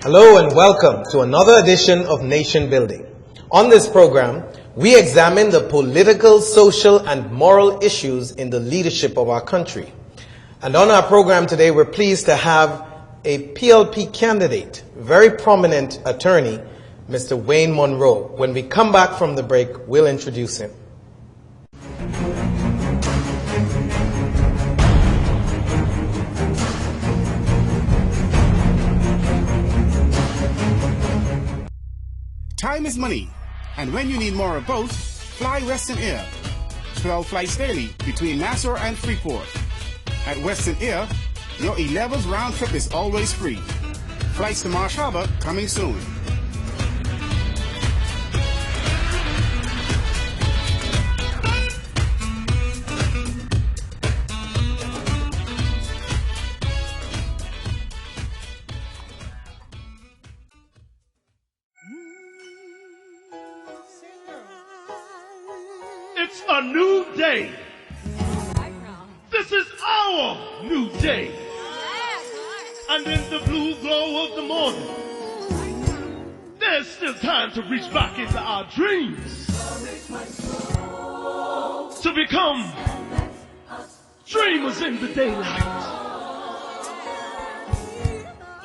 Hello and welcome to another edition of Nation Building. On this program, we examine the political, social, and moral issues in the leadership of our country. And on our program today, we're pleased to have a PLP candidate, very prominent attorney, Mr. Wayne Munroe. When we come back from the break, we'll introduce him. Time is money, and when you need more of both, fly Western Air. 12 flights daily between Nassau and Freeport. At Western Air, your 11th round trip is always free. Flights to Marsh Harbor coming soon. It's a new day. This is our new day. And in the blue glow of the morning, there's still time to reach back into our dreams. To become dreamers in the daylight.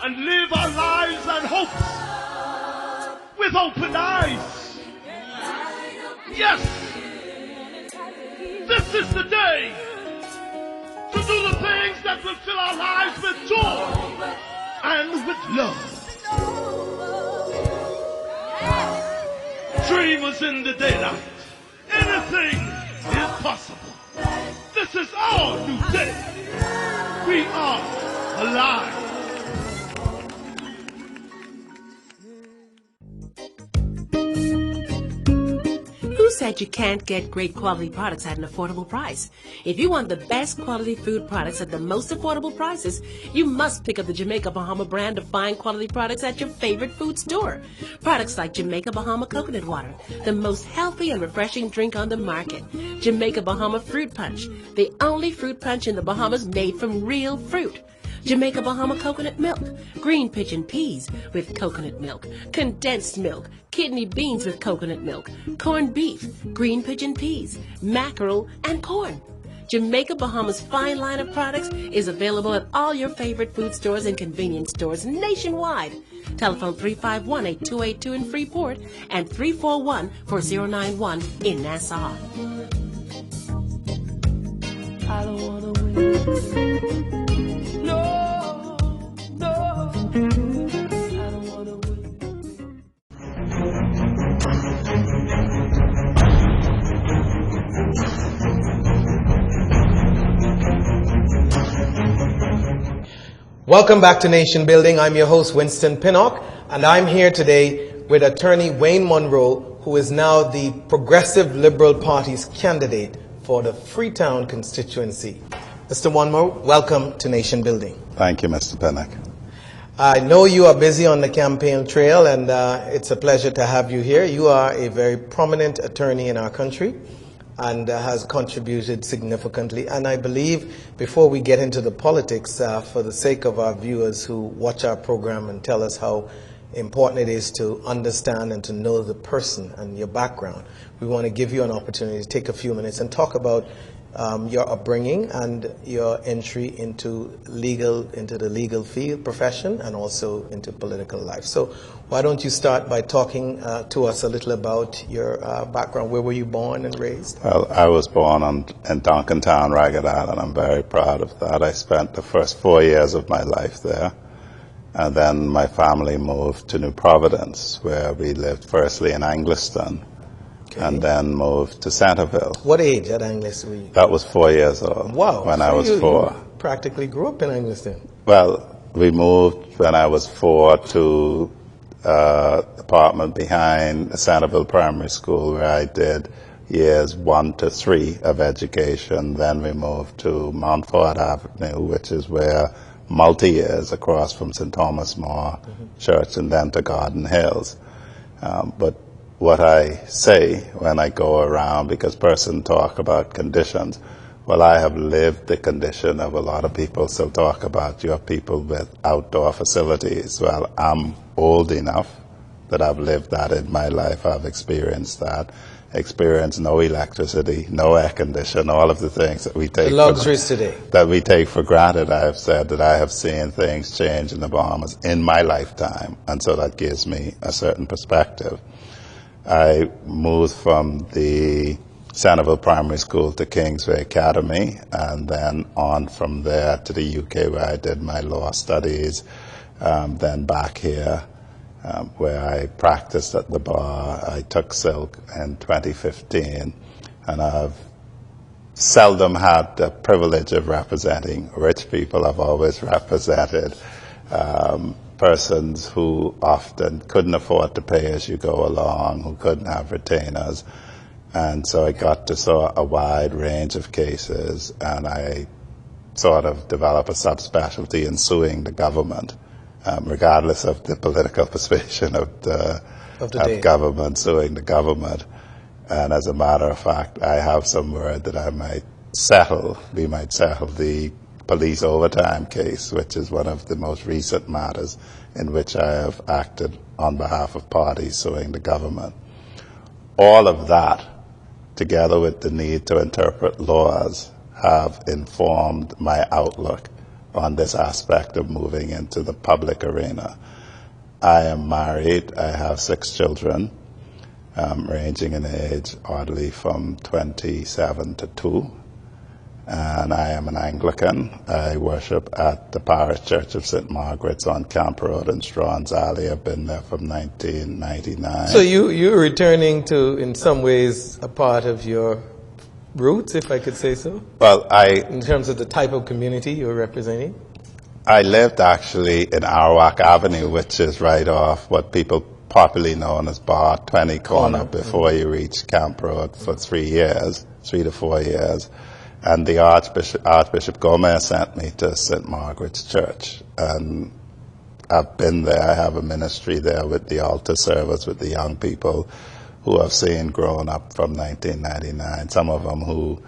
And live our lives and hopes with open eyes. Yes! This is the day to do the things that will fill our lives with joy and with love. Dreamers in the daylight. Anything is possible. This is our new day. We are alive. Who said you can't get great quality products at an affordable price? If you want the best quality food products at the most affordable prices, you must pick up the Jamaica Bahama brand of fine quality products at your favorite food store. Products like Jamaica Bahama Coconut Water, the most healthy and refreshing drink on the market. Jamaica Bahama Fruit Punch, the only fruit punch in the Bahamas made from real fruit. Jamaica Bahama Coconut Milk, green pigeon peas with coconut milk, condensed milk, kidney beans with coconut milk, corned beef, green pigeon peas, mackerel, and corn. Jamaica Bahama's fine line of products is available at all your favorite food stores and convenience stores nationwide. Telephone 351-8282 in Freeport and 341-4091 in Nassau. I don't wanna win. No, I don't wanna win. Welcome back to Nation Building. I'm your host, Winston Pinnock, and I'm here today with attorney Wayne Munroe, who is now the Progressive Liberal Party's candidate for the Freetown constituency. Mr. Munroe, welcome to Nation Building. Thank you, Mr. Pinnock. I know you are busy on the campaign trail, and it's a pleasure to have you here. You are a very prominent attorney in our country and has contributed significantly. And I believe, before we get into the politics, for the sake of our viewers who watch our program and tell us how important it is to understand and to know the person and your background, we want to give you an opportunity to take a few minutes and talk about your upbringing and your entry into the legal field profession and also into political life. So why don't you start by talking to us a little about your background? Where were you born and raised? Well, I was born in Duncantown, Ragged Island. I'm very proud of that. I spent the first 4 years of my life there. And then my family moved to New Providence, where we lived firstly in Angliston. Okay. And then moved to Centerville. What age at Angliston were you? That was 4 years old. Wow. When so I was 4. You practically grew up in Angliston. Well, we moved when I was 4 to apartment behind Centerville Primary School, where I did years 1 to 3 of education. Then we moved to Montfort Avenue, which is where multi-years across from St. Thomas More Church, and then to Garden Hills. But what I say when I go around, because person talk about conditions, Well, I have lived the condition of a lot of people still talk about you have people with outdoor facilities. Well, I'm old enough that I've lived that in my life. I've experienced that. Experienced no electricity, no air condition, all of the things that we take The luxuries today. that we take for granted. I have said that I have seen things change in the Bahamas in my lifetime, and so that gives me a certain perspective. I moved from the Centerville Primary School to Kingsway Academy, and then on from there to the UK where I did my law studies, then back here where I practiced at the bar. I took Silk in 2015, and I've seldom had the privilege of representing rich people. I've always represented persons who often couldn't afford to pay as you go along, who couldn't have retainers. And so I got to saw a wide range of cases, and I sort of developed a subspecialty in suing the government, regardless of the political persuasion of the government, suing the government. And as a matter of fact, I have some word that we might settle the police overtime case, which is one of the most recent matters in which I have acted on behalf of parties suing the government. All of that, together with the need to interpret laws, have informed my outlook on this aspect of moving into the public arena. I am married. I have 6 children, ranging in age, oddly, from 27 to 2. And I am an Anglican. I worship at the Parish Church of St. Margaret's on Camp Road in Strawn's Alley. I've been there from 1999. So you're returning to, in some ways, a part of your roots, if I could say so? Well, in terms of the type of community you're representing? I lived actually in Arawak Avenue, which is right off what people popularly known as Bar 20 Corner, before you reach Camp Road for 3 to 4 years. And the Archbishop Gomez sent me to St. Margaret's Church. And I've been there. I have a ministry there with the altar service with the young people who I've seen growing up from 1999. Some of them who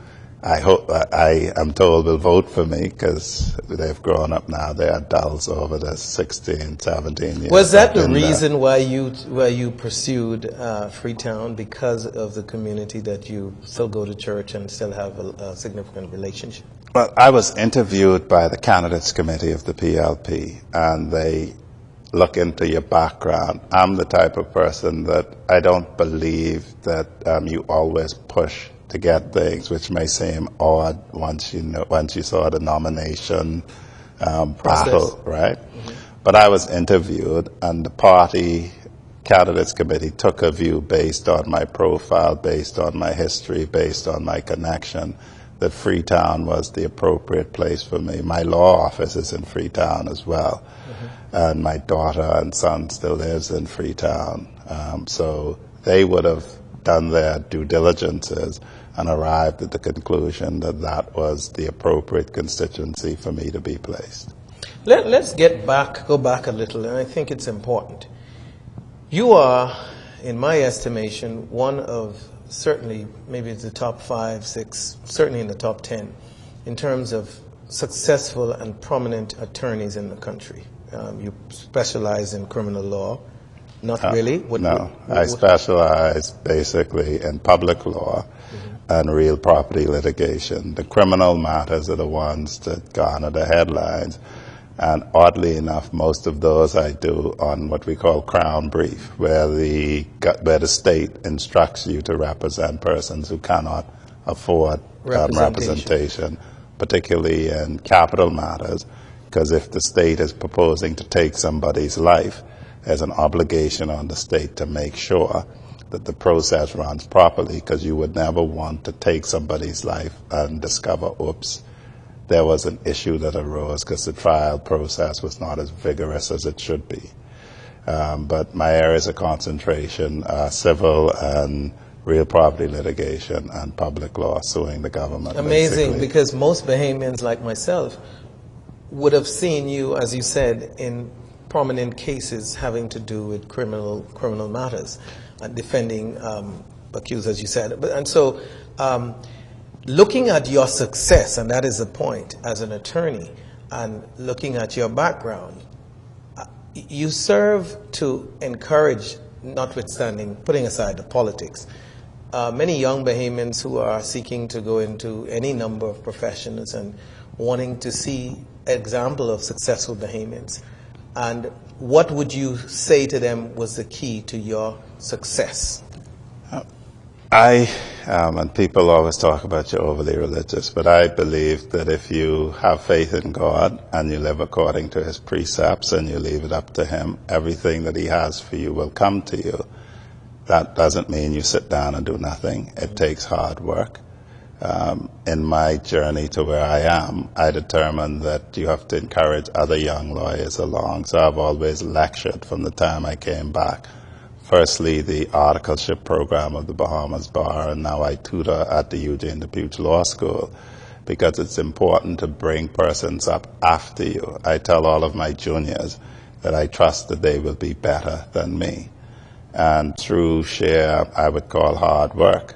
I am told will vote for me because they've grown up now. They're adults over the 16, 17 years. Was that the reason why you pursued Freetown, because of the community that you still go to church and still have a significant relationship? Well, I was interviewed by the Candidates Committee of the PLP, and they look into your background. I'm the type of person that I don't believe that you always push to get things, which may seem odd once you saw the nomination battle, right? Mm-hmm. But I was interviewed, and the party candidates committee took a view based on my profile, based on my history, based on my connection, that Freetown was the appropriate place for me. My law office is in Freetown as well, and my daughter and son still lives in Freetown. So they would have done their due diligences and arrived at the conclusion that that was the appropriate constituency for me to be placed. Let's go back a little, and I think it's important. You are, in my estimation, one of certainly maybe the top 5, 6, certainly in the top 10, in terms of successful and prominent attorneys in the country. You specialize in criminal law. Not really? I specialize basically in public law and real property litigation. The criminal matters are the ones that garner the headlines. And oddly enough, most of those I do on what we call Crown Brief, where the state instructs you to represent persons who cannot afford representation, particularly in capital matters, because if the state is proposing to take somebody's life, there's an obligation on the state to make sure that the process runs properly, because you would never want to take somebody's life and discover, oops, there was an issue that arose because the trial process was not as vigorous as it should be. But my areas of concentration are civil and real property litigation and public law, suing the government. Amazing, basically. Because most Bahamians like myself would have seen you, as you said, in prominent cases having to do with criminal matters, defending accused, as you said. looking at your success, and that is the point, as an attorney, and looking at your background, you serve to encourage, notwithstanding, putting aside the politics, many young Bahamians who are seeking to go into any number of professions and wanting to see example of successful Bahamians. And what would you say to them was the key to your success? And people always talk about you're overly religious, but I believe that if you have faith in God and you live according to His precepts and you leave it up to Him, everything that He has for you will come to you. That doesn't mean you sit down and do nothing. It takes hard work. In my journey to where I am, I determined that you have to encourage other young lawyers along. So I've always lectured from the time I came back. Firstly, the articleship program of the Bahamas Bar, and now I tutor at the Eugene DePuch Law School, because it's important to bring persons up after you. I tell all of my juniors that I trust that they will be better than me. And through sheer, I would call, hard work,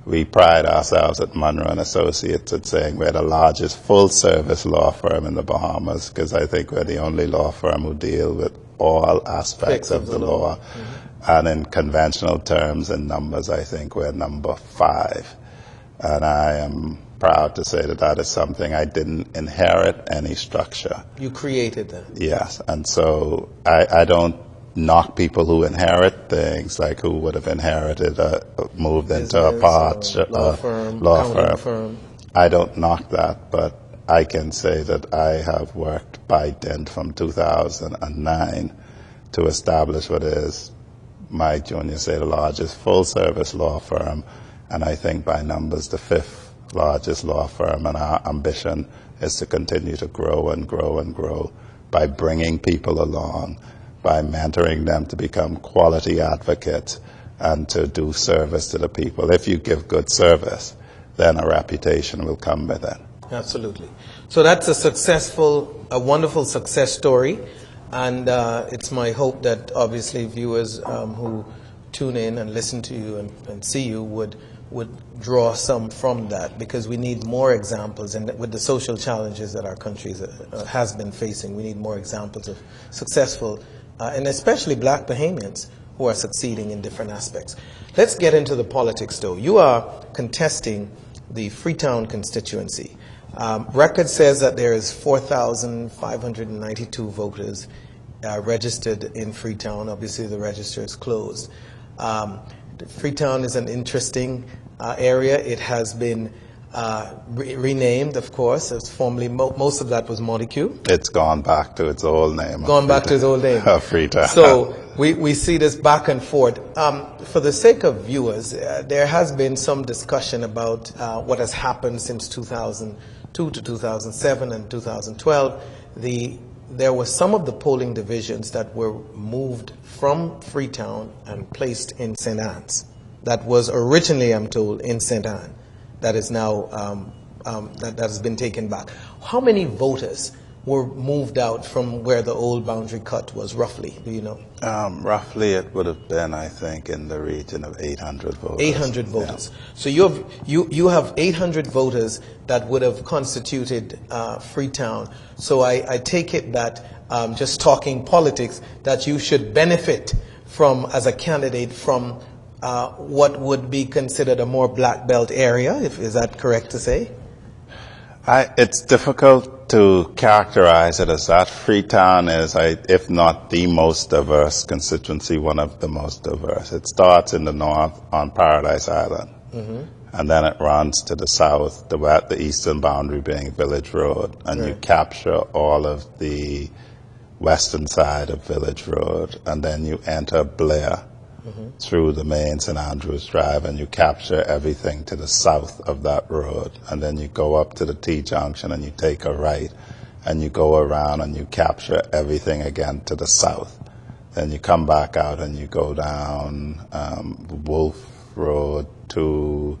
we pride ourselves at Munroe and Associates at saying we're the largest full-service law firm in the Bahamas, because I think we're the only law firm who deal with all aspects of the law. Mm-hmm. And in conventional terms and numbers, I think we're number 5. And I am proud to say that that is something I didn't inherit any structure. You created that. Yes. And so I don't knock people who inherit things, like who would have inherited, moved into a part, law firm. I don't knock that, but I can say that I have worked by dint from 2009 to establish what is, my juniors say, the largest full-service law firm, and I think by numbers the 5th largest law firm, and our ambition is to continue to grow and grow and grow by bringing people along, by mentoring them to become quality advocates and to do service to the people. If you give good service, then a reputation will come with it. Absolutely. So that's a wonderful success story. And it's my hope that obviously viewers who tune in and listen to you and see you would draw some from that, because we need more examples. And with the social challenges that our country has been facing, we need more examples of successful and especially black Bahamians who are succeeding in different aspects. Let's get into the politics, though. You are contesting the Freetown constituency. Record says that there is 4,592 voters registered in Freetown. Obviously, the register is closed. Freetown is an interesting area. It has been renamed, of course. It's formerly, most of that was Montague. It's gone back to its old name. Gone back to its old name. Freetown. So we see this back and forth. For the sake of viewers, there has been some discussion about what has happened since 2002 to 2007 and 2012. There were some of the polling divisions that were moved from Freetown and placed in St. Anne's. That was originally, I'm told, in St. Anne. That is now, that has been taken back. How many voters were moved out from where the old boundary cut was, roughly? Do you know? Roughly it would have been, I think, in the region of 800 voters. 800 voters. Yeah. So you have 800 voters that would have constituted Freetown. So I take it that, just talking politics, that you should benefit from, as a candidate, from what would be considered a more black belt area. Is that correct to say? It's difficult to characterize it as that. Freetown is, if not the most diverse constituency, one of the most diverse. It starts in the north on Paradise Island, and then it runs to the south, the eastern boundary being Village Road, and you capture all of the western side of Village Road, and then you enter Blair through the main St. Andrews Drive, and you capture everything to the south of that road, and then you go up to the T-junction and you take a right, and you go around and you capture everything again to the south. Then you come back out and you go down Wolf Road to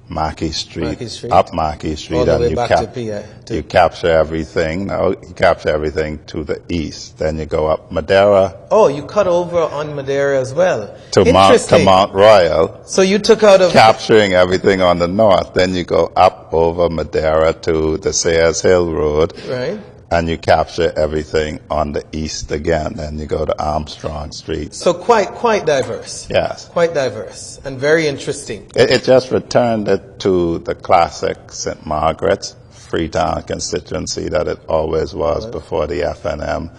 Mackey Street, Mackey Street. up Mackey Street, All the and way you, back to P.I. you capture everything. No, you capture everything to the east. Then you go up Madeira Oh, you cut over on Madeira as well. to Interesting. Mount Royal, So you took out of capturing everything on the north. Then you go up over Madeira to the Sayers Hill Road, right. and you capture everything on the east again. Then you go to Armstrong Street. So quite diverse. Yes. Quite diverse and very interesting. It just returned it to the classic St. Margaret's, Freetown constituency that it always was before the FNM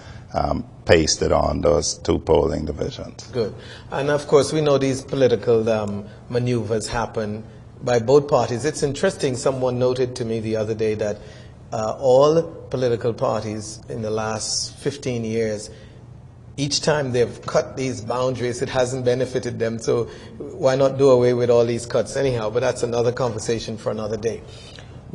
pasted on those two polling divisions. Good. And of course, we know these political maneuvers happen by both parties. It's interesting, someone noted to me the other day that all political parties in the last 15 years, each time they've cut these boundaries, it hasn't benefited them. So why not do away with all these cuts anyhow? But that's another conversation for another day.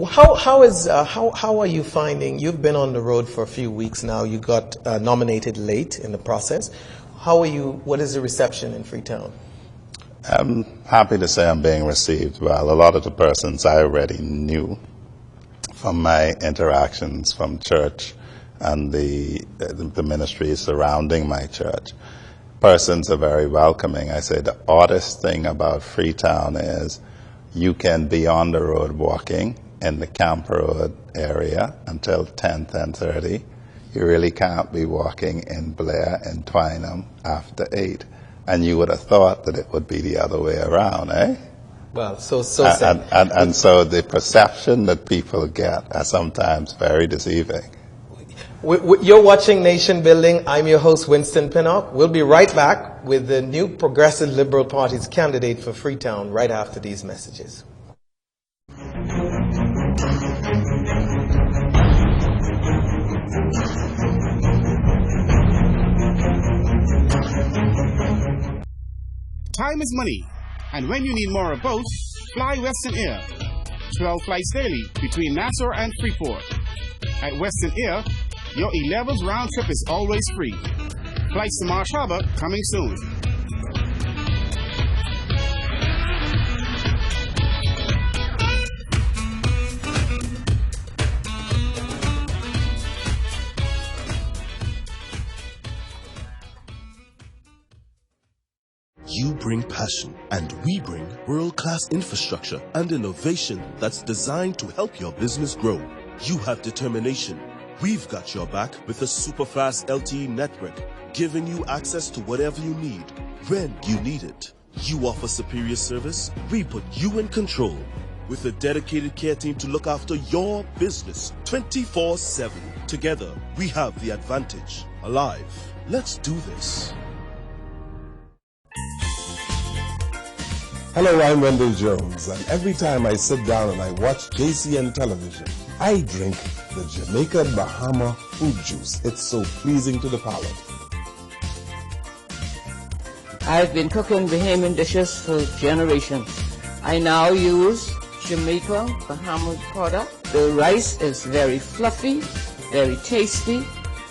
How are you finding, you've been on the road for a few weeks now, you got nominated late in the process. What is the reception in Freetown? I'm happy to say I'm being received well. A lot of the persons I already knew from my interactions from church and the ministries surrounding my church. Persons are very welcoming. I say the oddest thing about Freetown is you can be on the road walking in the Camp Road area until 10:30. You really can't be walking in Blair and Twynham after 8. And you would have thought that it would be the other way around, eh? Well, so sad. And so the perception that people get are sometimes very deceiving. You're watching Nation Building. I'm your host, Winston Pinnock. We'll be right back with the new Progressive Liberal Party's candidate for Freetown right after these messages. Time is money, and when you need more of both, fly Western Air. 12 flights daily between Nassau and Freeport. At Western Air, your 11th round trip is always free. Flights to Marsh Harbor coming soon. You bring passion, and we bring world-class infrastructure and innovation that's designed to help your business grow. You have determination. We've got your back with a super-fast LTE network, giving you access to whatever you need, when you need it. You offer superior service, we put you in control. With a dedicated care team to look after your business 24/7. Together, we have the advantage. Alive. Let's do this. Hello, I'm Wendell Jones, and every time I sit down and I watch JCN television, I drink the Jamaica Bahama fruit juice. It's so pleasing to the palate. I've been cooking Bahamian dishes for generations. I now use Jamaica Bahama product. The rice is very fluffy, very tasty,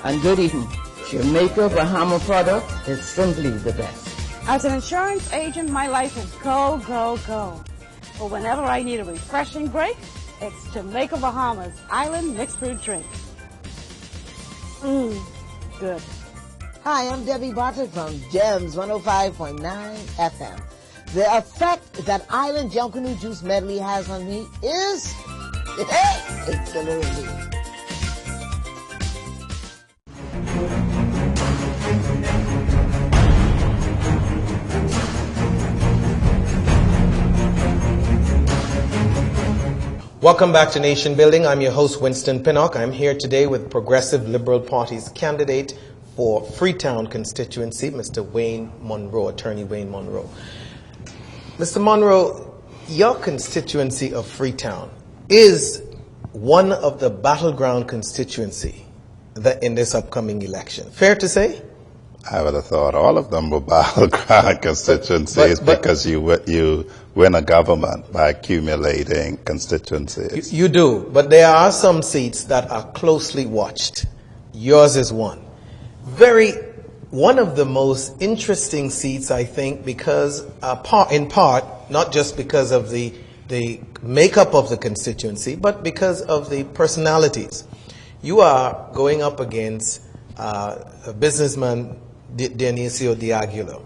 and good eating. Jamaica Bahama product is simply the best. As an insurance agent, my life is go, go, go. But whenever I need a refreshing break, it's Jamaica Bahamas Island Mixed Fruit Drink. Good. Hi, I'm Debbie Bartlett from GEMS 105.9 FM. The effect that Island Junkanoo Juice Medley has on me is exhilarating. Welcome back to Nation Building. I'm your host, Winston Pinnock. I'm here today with Progressive Liberal Party's candidate for Freetown constituency, Mr. Wayne Munroe, Attorney Wayne Munroe. Mr. Munroe, your constituency of Freetown is one of the battleground constituency in this upcoming election. Fair to say? I would have thought all of them were battleground constituencies because you win a government by accumulating constituencies. You do, but there are some seats that are closely watched. Yours is one. One of the most interesting seats, I think, because in part, not just because of the the makeup of the constituency, but because of the personalities. You are going up against a businessman, Dionisio Diagulo.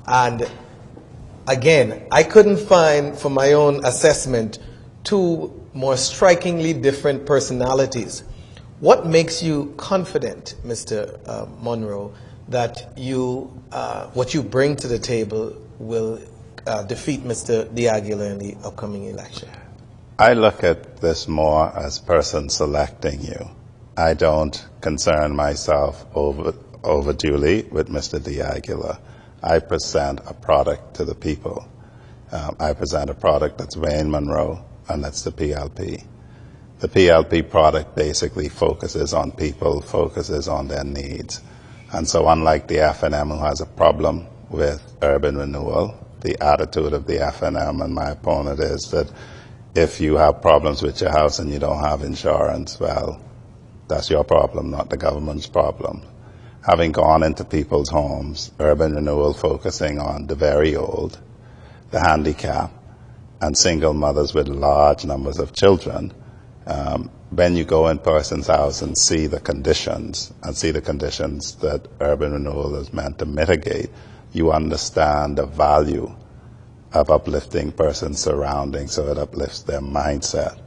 And again, I couldn't find, for my own assessment, two more strikingly different personalities. What makes you confident, Mr. Munroe, that what you bring to the table will defeat Mr. Diagulo in the upcoming election? I look at this more as person selecting you. I don't concern myself overduly with Mr. Diagulo. I present a product to the people. I present a product that's Wayne Munroe, and that's the PLP. The PLP product basically focuses on people, focuses on their needs. And so unlike the FNM, who has a problem with urban renewal, the attitude of the FNM and my opponent is that if you have problems with your house and you don't have insurance, well, that's your problem, not the government's problem. Having gone into people's homes, urban renewal focusing on the very old, the handicapped, and single mothers with large numbers of children, when you go in person's house and see the conditions, that urban renewal is meant to mitigate, you understand the value of uplifting person's surroundings so it uplifts their mindset.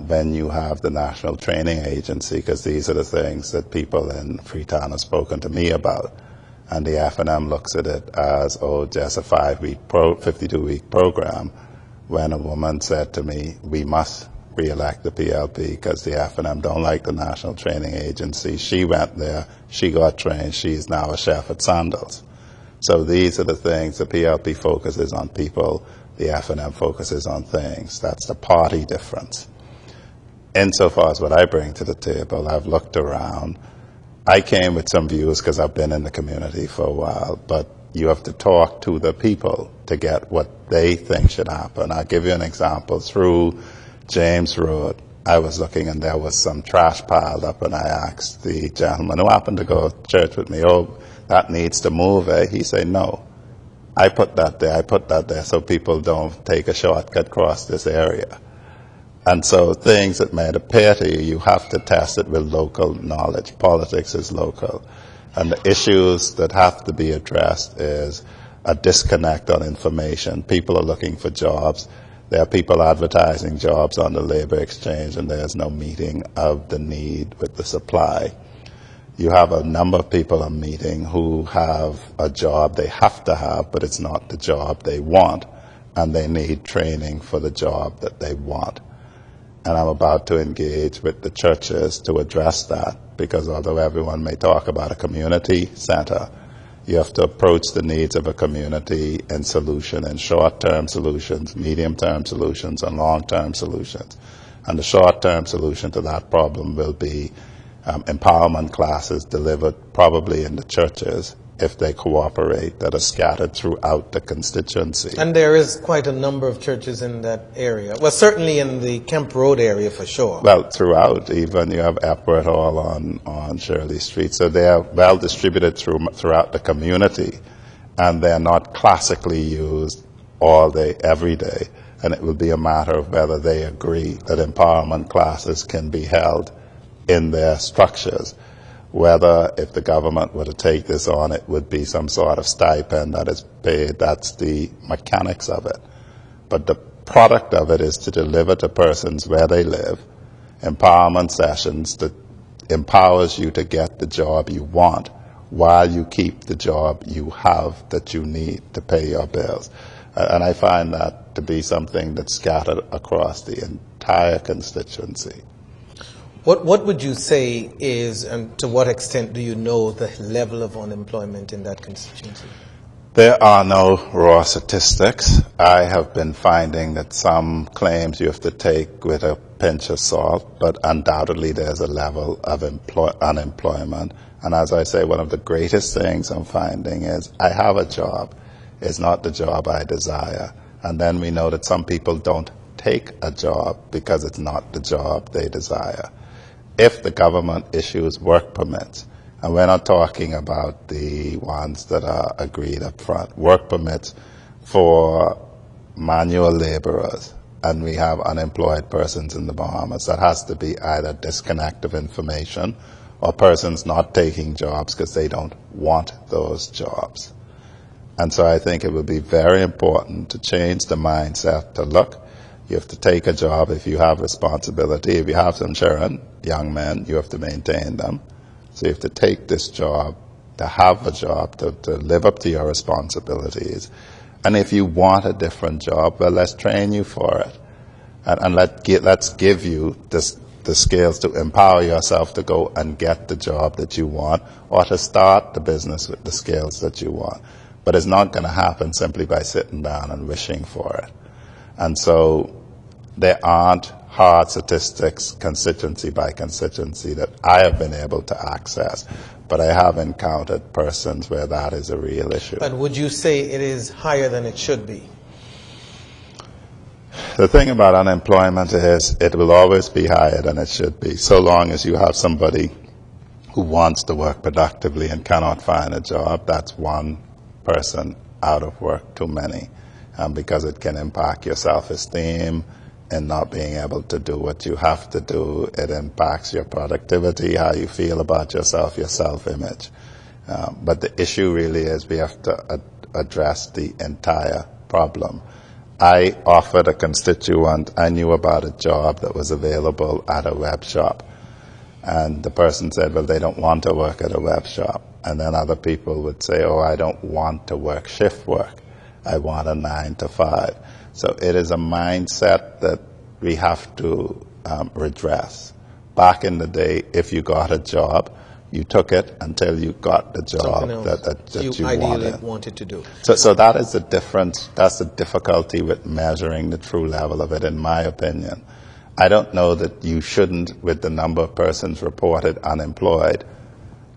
When you have the National Training Agency, because these are the things that people in Freetown have spoken to me about, and the FNM looks at it as, just a 52-week program, when a woman said to me, we must re-elect the PLP because the FNM don't like the National Training Agency. She went there, she got trained, she's now a chef at Sandals. So these are the things. The PLP focuses on people, the FNM focuses on things. That's the party difference. Insofar as what I bring to the table, I've looked around. I came with some views because I've been in the community for a while, but you have to talk to the people to get what they think should happen. I'll give you an example. Through James Road, I was looking and there was some trash piled up, and I asked the gentleman who happened to go to church with me, that needs to move, eh? He said, no. I put that there so people don't take a shortcut across this area. And so things that may appear to you, you have to test it with local knowledge. Politics is local. And the issues that have to be addressed is a disconnect on information. People are looking for jobs. There are people advertising jobs on the labor exchange, and there's no meeting of the need with the supply. You have a number of people I'm meeting who have a job they have to have, but it's not the job they want, and they need training for the job that they want. And I'm about to engage with the churches to address that, because although everyone may talk about a community center, you have to approach the needs of a community and short-term solutions, medium-term solutions, and long-term solutions. And the short-term solution to that problem will be empowerment classes delivered probably in the churches, if they cooperate, that are scattered throughout the constituency. And there is quite a number of churches in that area. Well, certainly in the Kemp Road area for sure. Well, throughout, even you have Epworth Hall on Shirley Street. So they are well distributed throughout the community, and they're not classically used all day, every day. And it will be a matter of whether they agree that empowerment classes can be held in their structures. Whether, if the government were to take this on, it would be some sort of stipend that is paid. That's the mechanics of it. But the product of it is to deliver to persons where they live empowerment sessions that empowers you to get the job you want while you keep the job you have that you need to pay your bills. And I find that to be something that's scattered across the entire constituency. What would you say is, and to what extent do you know the level of unemployment in that constituency? There are no raw statistics. I have been finding that some claims you have to take with a pinch of salt, but undoubtedly there's a level of unemployment. And as I say, one of the greatest things I'm finding is I have a job. It's not the job I desire. And then we know that some people don't take a job because it's not the job they desire. If the government issues work permits, and we're not talking about the ones that are agreed up front, work permits for manual laborers and we have unemployed persons in the Bahamas, that has to be either disconnect of information or persons not taking jobs because they don't want those jobs. And so I think it would be very important to change the mindset to look, you have to take a job if you have responsibility. If you have some children, young men, you have to maintain them. So you have to take this job, to have a job, to live up to your responsibilities. And if you want a different job, well, let's train you for it. And let's give you the skills to empower yourself to go and get the job that you want, or to start the business with the skills that you want. But it's not going to happen simply by sitting down and wishing for it. And so there aren't hard statistics, constituency by constituency, that I have been able to access. But I have encountered persons where that is a real issue. But would you say it is higher than it should be? The thing about unemployment is it will always be higher than it should be, so long as you have somebody who wants to work productively and cannot find a job. That's one person out of work too many, because it can impact your self-esteem and not being able to do what you have to do. It impacts your productivity, how you feel about yourself, your self-image. But the issue really is we have to address the entire problem. I offered a constituent, I knew about a job that was available at a web shop. And the person said, well, they don't want to work at a web shop. And then other people would say, oh, I don't want to work shift work. I want a 9 to 5. So it is a mindset that we have to redress. Back in the day, if you got a job, you took it until you got the job that you ideally wanted to do. So that is the difference. That's the difficulty with measuring the true level of it, in my opinion. I don't know that you shouldn't, with the number of persons reported unemployed,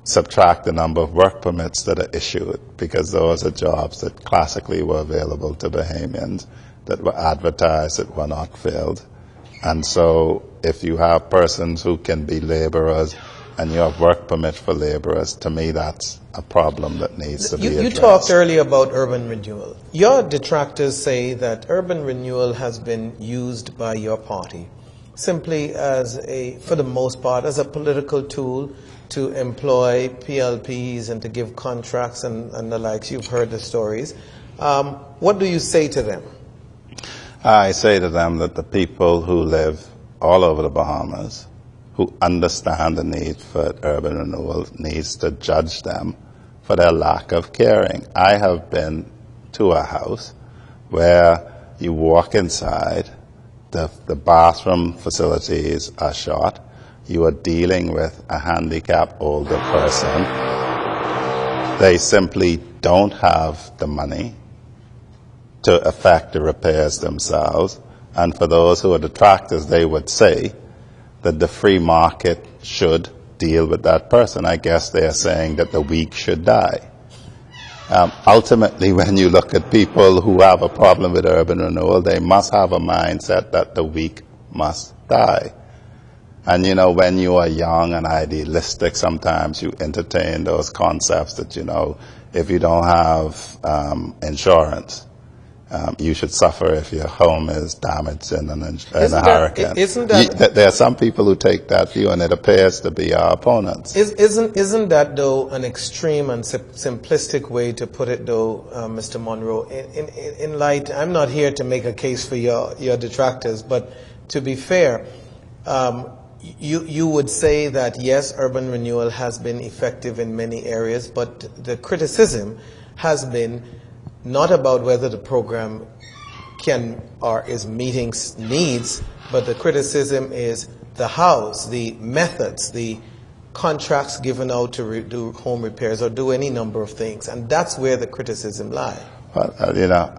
subtract the number of work permits that are issued, because those are jobs that classically were available to Bahamians, that were advertised, that were not filled. And so if you have persons who can be laborers and you have work permits for laborers, to me that's a problem that needs to be addressed. You talked earlier about urban renewal. Your detractors say that urban renewal has been used by your party simply as for the most part, as a political tool to employ PLPs and to give contracts and the likes. You've heard the stories. What do you say to them? I say to them that the people who live all over the Bahamas, who understand the need for urban renewal, needs to judge them for their lack of caring. I have been to a house where you walk inside, the bathroom facilities are shut, you are dealing with a handicapped older person. They simply don't have the money to effect the repairs themselves. And for those who are detractors, they would say that the free market should deal with that person. I guess they are saying that the weak should die. Ultimately, when you look at people who have a problem with urban renewal, they must have a mindset that the weak must die. And, when you are young and idealistic, sometimes you entertain those concepts that, if you don't have insurance, you should suffer if your home is damaged in a hurricane. There are some people who take that view, and it appears to be our opponents. Isn't that, though, an extreme and simplistic way to put it, though, Mr. Munroe? In light, I'm not here to make a case for your detractors, but to be fair, you would say that, yes, urban renewal has been effective in many areas, but the criticism has been not about whether the program can or is meeting needs, but the criticism is the hows, the methods, the contracts given out to do home repairs or do any number of things. And that's where the criticism lies. Well,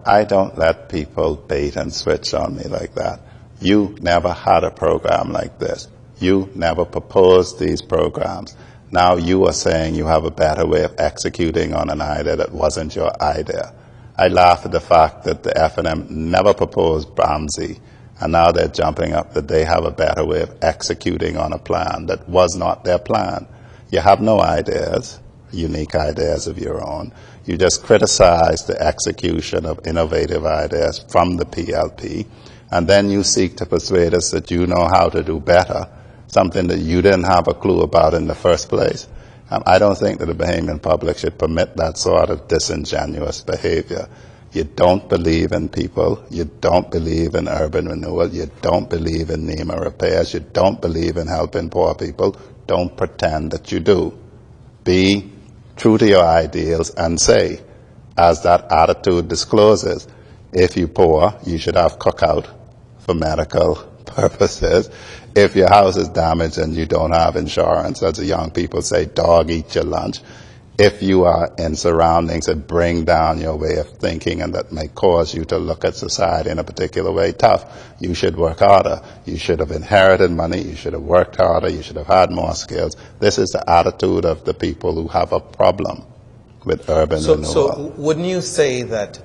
I don't let people bait and switch on me like that. You never had a program like this. You never proposed these programs. Now you are saying you have a better way of executing on an idea that wasn't your idea. I laugh at the fact that the F&M never proposed BAMSI, and now they're jumping up that they have a better way of executing on a plan that was not their plan. You have no ideas, unique ideas of your own. You just criticize the execution of innovative ideas from the PLP. and then you seek to persuade us that you know how to do better, something that you didn't have a clue about in the first place. I don't think that the Bahamian public should permit that sort of disingenuous behavior. You don't believe in people, you don't believe in urban renewal, you don't believe in NEMA repairs, you don't believe in helping poor people, don't pretend that you do. Be true to your ideals and say, as that attitude discloses, if you're poor, you should have cookout for medical purposes. If your house is damaged and you don't have insurance, as the young people say, dog eat your lunch. If you are in surroundings that bring down your way of thinking and that may cause you to look at society in a particular way tough, you should work harder. You should have inherited money, you should have worked harder, you should have had more skills. This is the attitude of the people who have a problem with urban renewal. So wouldn't you say that,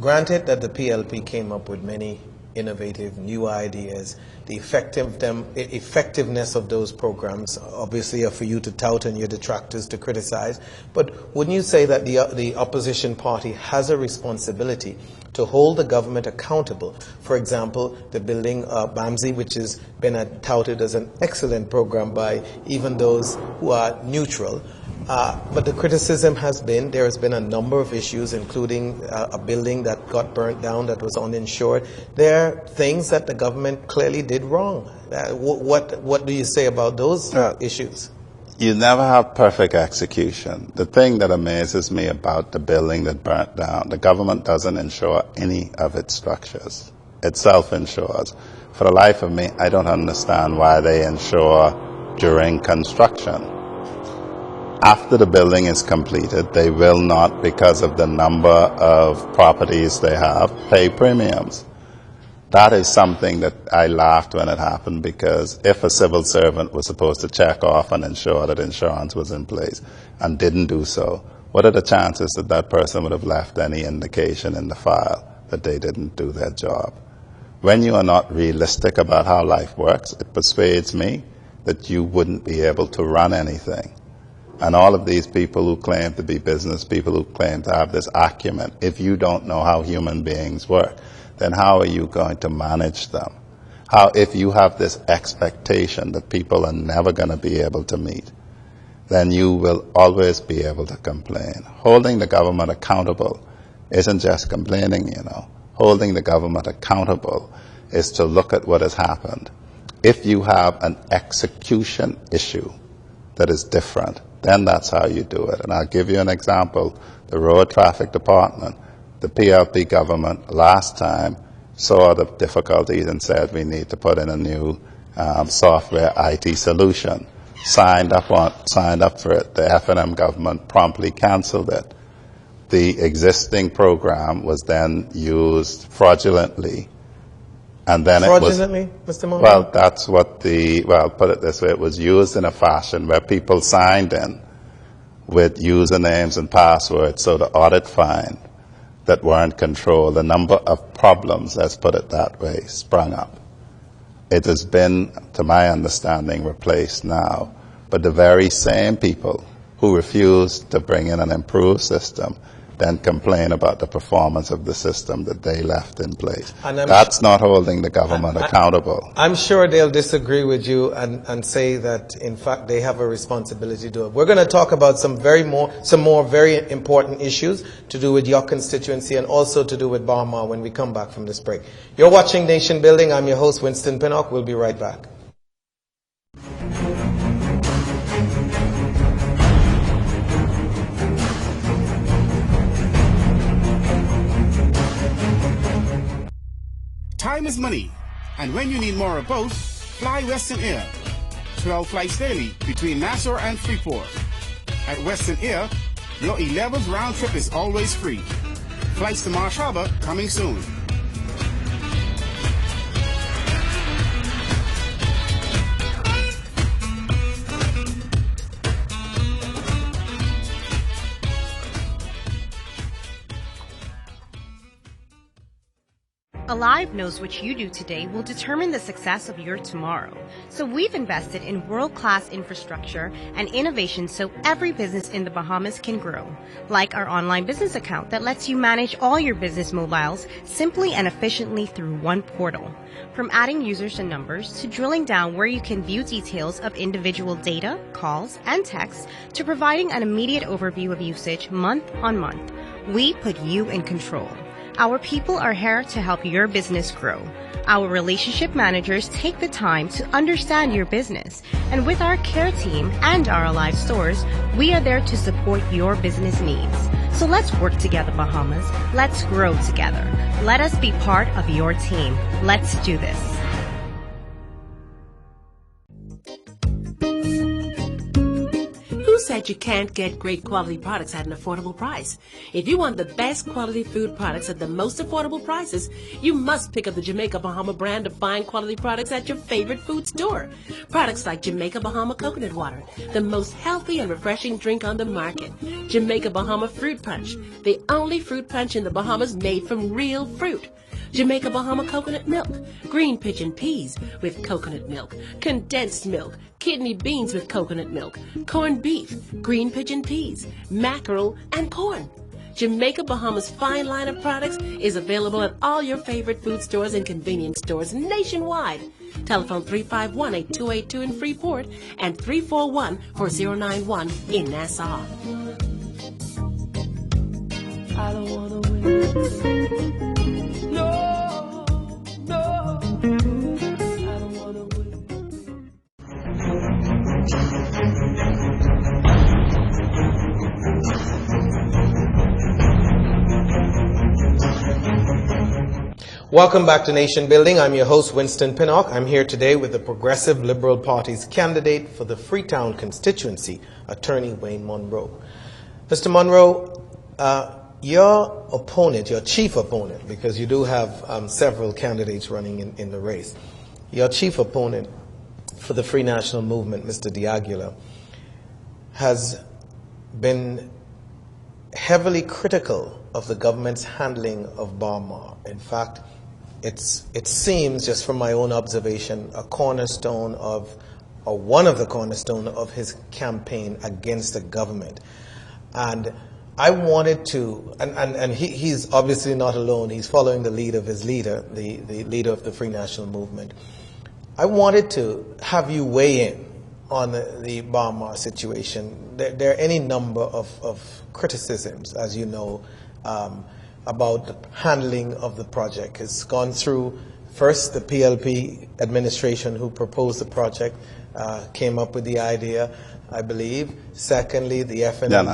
granted that the PLP came up with many innovative new ideas, the effectiveness of those programs obviously are for you to tout and your detractors to criticize, but wouldn't you say that the opposition party has a responsibility to hold the government accountable? For example, the building BAMSI, which has been touted as an excellent program by even those who are neutral. But the criticism has been, there has been a number of issues, including a building that got burnt down that was uninsured. There are things that the government clearly did wrong. What do you say about those issues? You never have perfect execution. The thing that amazes me about the building that burnt down, the government doesn't insure any of its structures. It self-insures. For the life of me, I don't understand why they insure during construction. After the building is completed, they will not, because of the number of properties they have, pay premiums. That is something that I laughed when it happened, because if a civil servant was supposed to check off and ensure that insurance was in place and didn't do so, what are the chances that that person would have left any indication in the file that they didn't do their job? When you are not realistic about how life works, it persuades me that you wouldn't be able to run anything. And all of these people who claim to be business people, who claim to have this acumen, if you don't know how human beings work, then how are you going to manage them? If you have this expectation that people are never going to be able to meet, then you will always be able to complain. Holding the government accountable isn't just complaining, you know. Holding the government accountable is to look at what has happened. If you have an execution issue that is different, then that's how you do it. And I'll give you an example. The Road Traffic Department, the PLP government last time saw the difficulties and said we need to put in a new software IT solution. Signed up for it. The F&M government promptly canceled it. The existing program was then used fraudulently. And then fraudulently, Mr. Munroe? Well, that's what put it this way, it was used in a fashion where people signed in with usernames and passwords, so the audit find that weren't controlled. The number of problems, let's put it that way, sprung up. It has been, to my understanding, replaced now. But the very same people who refused to bring in an improved system then complain about the performance of the system that they left in place. That's not holding the government accountable. I'm sure they'll disagree with you and say that, in fact, they have a responsibility to do it. We're going to talk about some more very important issues to do with your constituency and also to do with Bahama when we come back from this break. You're watching Nation Building. I'm your host, Winston Pinnock. We'll be right back. Time is money, and when you need more of both, fly Western Air. 12 flights daily between Nassau and Freeport. At Western Air, your 11th round trip is always free. Flights to Marsh Harbor coming soon. Alive knows what you do today will determine the success of your tomorrow. So we've invested in world-class infrastructure and innovation so every business in the Bahamas can grow. Like our online business account that lets you manage all your business mobiles simply and efficiently through one portal. From adding users and numbers to drilling down where you can view details of individual data, calls, and texts to providing an immediate overview of usage month on month. We put you in control. Our people are here to help your business grow. Our relationship managers take the time to understand your business. And with our care team and our Alive stores, we are there to support your business needs. So let's work together, Bahamas. Let's grow together. Let us be part of your team. Let's do this. Who said you can't get great quality products at an affordable price? If you want the best quality food products at the most affordable prices, you must pick up the Jamaica Bahama brand of fine quality products at your favorite food store. Products like Jamaica Bahama Coconut Water, the most healthy and refreshing drink on the market. Jamaica Bahama Fruit Punch, the only fruit punch in the Bahamas made from real fruit. Jamaica Bahama Coconut Milk, green pigeon peas with coconut milk, condensed milk, kidney beans with coconut milk, corned beef, green pigeon peas, mackerel, and corn. Jamaica Bahama's fine line of products is available at all your favorite food stores and convenience stores nationwide. Telephone 351-8282 in Freeport and 341-4091 in Nassau. I don't wanna win. No, no. I don't wanna win. Welcome back to Nation Building. I'm your host, Winston Pinnock. I'm here today with the Progressive Liberal Party's candidate for the Freetown constituency, Attorney Wayne Munroe. Mr. Munroe, your opponent, your chief opponent, because you do have several candidates running in the race, your chief opponent for the Free National Movement, Mr. D'Aguilar, has been heavily critical of the government's handling of Barmar. In fact, it seems, just from my own observation, a cornerstone of, or one of the cornerstones of his campaign against the government. And I wanted to, and he's obviously not alone. He's following the lead of his leader, the leader of the Free National Movement. I wanted to have you weigh in on the Barmar situation. There are any number of criticisms, as you know, about the handling of the project. It's gone through, first, the PLP administration who proposed the project, came up with the idea, I believe. Secondly, the FNM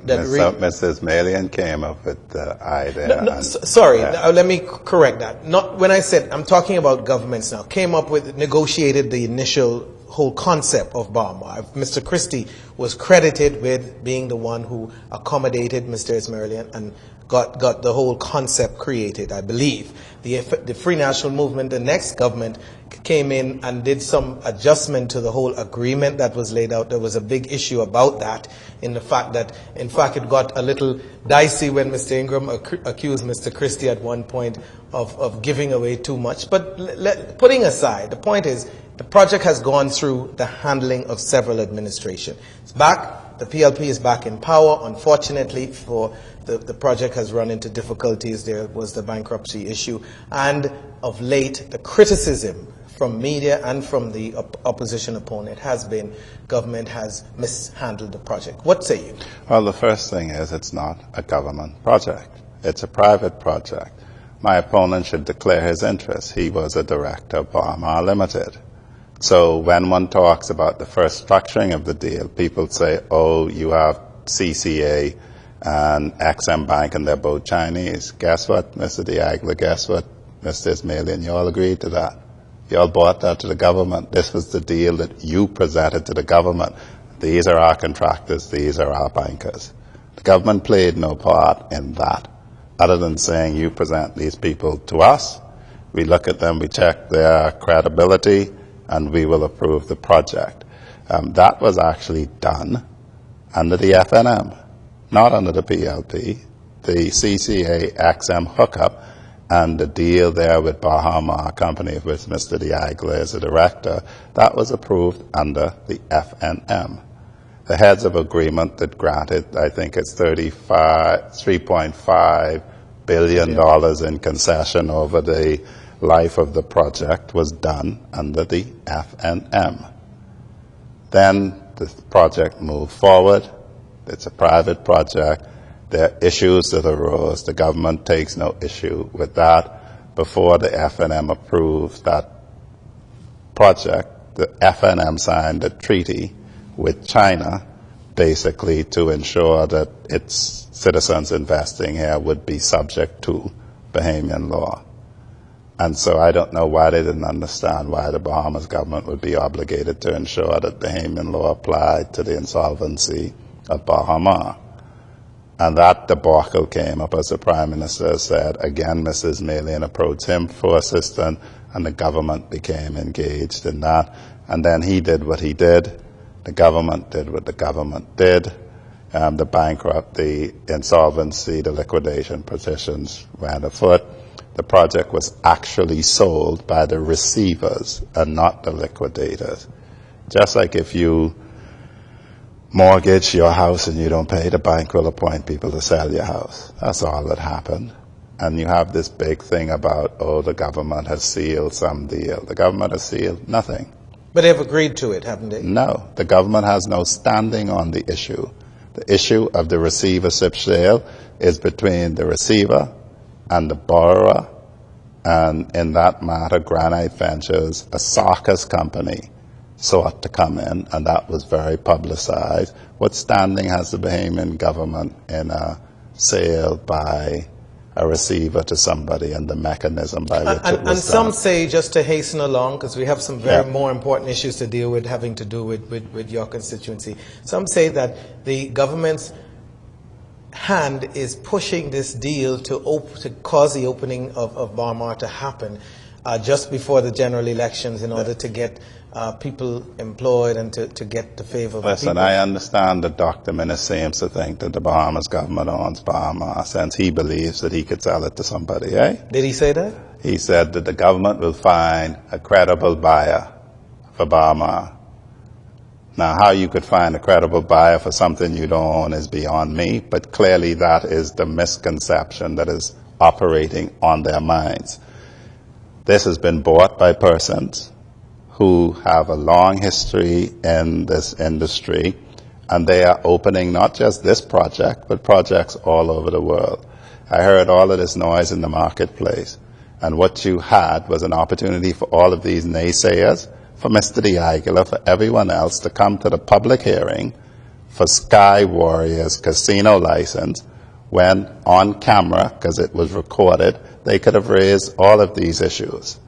Mrs. Malian came up with the idea. Sorry, let me correct that. Not when I said, I'm talking about governments now. Came up with, negotiated the initial whole concept of Barmar. Mr. Christie was credited with being the one who accommodated Mr. Ismailian and got the whole concept created, I believe. The Free National Movement, the next government, came in and did some adjustment to the whole agreement that was laid out. There was a big issue about that, in the fact that, in fact, it got a little dicey when Mr. Ingram accused Mr. Christie at one point of giving away too much. But putting aside, the point is, the project has gone through the handling of several administrations. It's back. The PLP is back in power. Unfortunately, for the project has run into difficulties. There was the bankruptcy issue. And of late, the criticism from media and from the opposition opponent has been government has mishandled the project. What say you? Well, the first thing is it's not a government project. It's a private project. My opponent should declare his interest. He was a director of Barmar Limited. So when one talks about the first structuring of the deal, people say, oh, you have CCA and XM Bank and they're both Chinese. Guess what, Mr. D'Aguilar? Guess what, Mr. Ismailian? You all agreed to that. You all bought that to the government. This was the deal that you presented to the government. These are our contractors. These are our bankers. The government played no part in that, other than saying you present these people to us. We look at them, we check their credibility, and we will approve the project. That was actually done under the FNM, not under the PLP. The CCA XM hookup And the deal there with Bahama, a company of which Mr. Diagler is a director, that was approved under the FNM. The heads of agreement that granted, I think it's $3.5 billion in concession over the life of the project was done under the FNM. Then the project moved forward. It's a private project. There are issues that arose. The government takes no issue with that. Before the FNM approved that project, the FNM signed a treaty with China basically to ensure that its citizens investing here would be subject to Bahamian law. And so I don't know why they didn't understand why the Bahamas government would be obligated to ensure that Bahamian law applied to the insolvency of Bahama. And that debacle came up, as the Prime Minister said. Again, Mrs. Malian approached him for assistance, and the government became engaged in that. And then he did what he did. The government did what the government did. The bankrupt, the insolvency, the liquidation petitions went afoot. The project was actually sold by the receivers and not the liquidators. Just like if you mortgage your house and you don't pay, the bank will appoint people to sell your house. That's all that happened. And you have this big thing about, oh, the government has sealed some deal. The government has sealed nothing. But they've agreed to it, haven't they? No, the government has no standing on the issue. The issue of the receivership sale is between the receiver and the borrower. And in that matter, Granite Ventures, a circus company, sought to come in, and that was very publicized. What standing has the Bahamian government in a sale by a receiver to somebody and the mechanism by which it was and some done? say, just to hasten along, because we have some very more important issues to deal with having to do with your constituency, some say that the government's hand is pushing this deal to cause the opening of Bahama to happen just before the general elections in order to get people employed and to get the favor of the people. Listen, I understand that Dr. Minnis seems to think that the Bahamas government owns Bahama since he believes that he could sell it to somebody, eh? Did he say that? He said that the government will find a credible buyer for Bahama. Now, how you could find a credible buyer for something you don't own is beyond me, but clearly that is the misconception that is operating on their minds. This has been bought by persons who have a long history in this industry, and they are opening not just this project, but projects all over the world. I heard all of this noise in the marketplace, and what you had was an opportunity for all of these naysayers, for Mr. Diagler, for everyone else to come to the public hearing for Sky Warriors casino license, when on camera, because it was recorded, they could have raised all of these issues.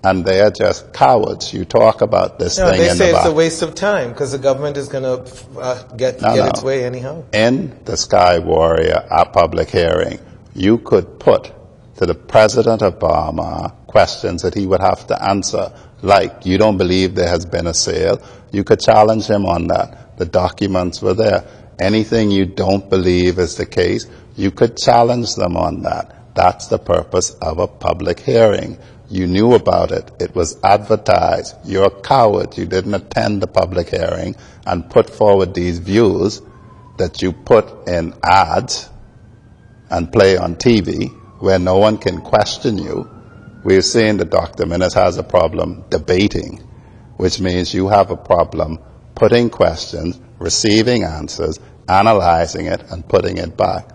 And they are just cowards. You talk about this thing in the back. They say it's a waste of time because the government is going to get its way anyhow. In the Sky Warrior public hearing, you could put to the president of Bahama questions that he would have to answer, like, you don't believe there has been a sale? You could challenge him on that. The documents were there. Anything you don't believe is the case, you could challenge them on that. That's the purpose of a public hearing. You knew about it. It was advertised. You're a coward. You didn't attend the public hearing and put forward these views that you put in ads and play on TV where no one can question you. We've seen that Dr. Minnis has a problem debating, which means you have a problem putting questions, receiving answers, analyzing it, and putting it back.